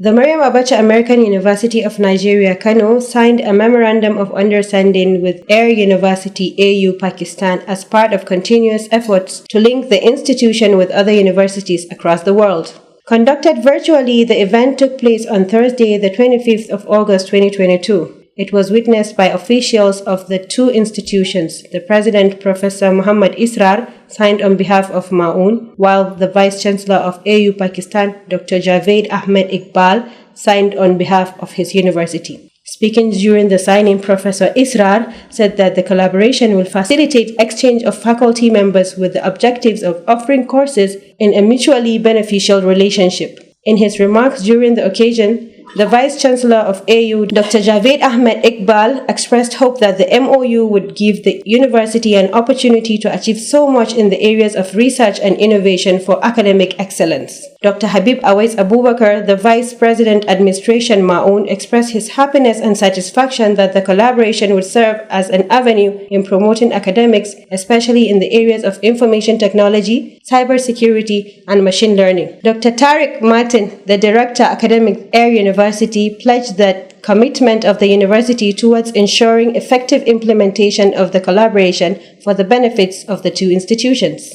The Maryam Abacha American University of Nigeria, Kano, signed a Memorandum of Understanding with AIR University, AU, Pakistan as part of continuous efforts to link the institution with other universities across the world. Conducted virtually, the event took place on Thursday, the 25th of August 2022. It was witnessed by officials of the two institutions. The President, Professor Muhammad Israr, signed on behalf of MAAUN, while the Vice-Chancellor of AU Pakistan, Dr. Javed Ahmed Iqbal, signed on behalf of his university. Speaking during the signing, Professor Israr said that the collaboration will facilitate exchange of faculty members with the objectives of offering courses in a mutually beneficial relationship. In his remarks during the occasion, the Vice-Chancellor of AU, Dr. Javed Ahmed Iqbal, expressed hope that the MoU would give the university an opportunity to achieve so much in the areas of research and innovation for academic excellence. Dr. Habib Awais Abubakar, the Vice President Administration MAAUN, expressed his happiness and satisfaction that the collaboration would serve as an avenue in promoting academics, especially in the areas of information technology, cybersecurity, and machine learning. Dr. Tariq Martin, the Director Academic AIR University, pledged that commitment of the university towards ensuring effective implementation of the collaboration for the benefits of the two institutions.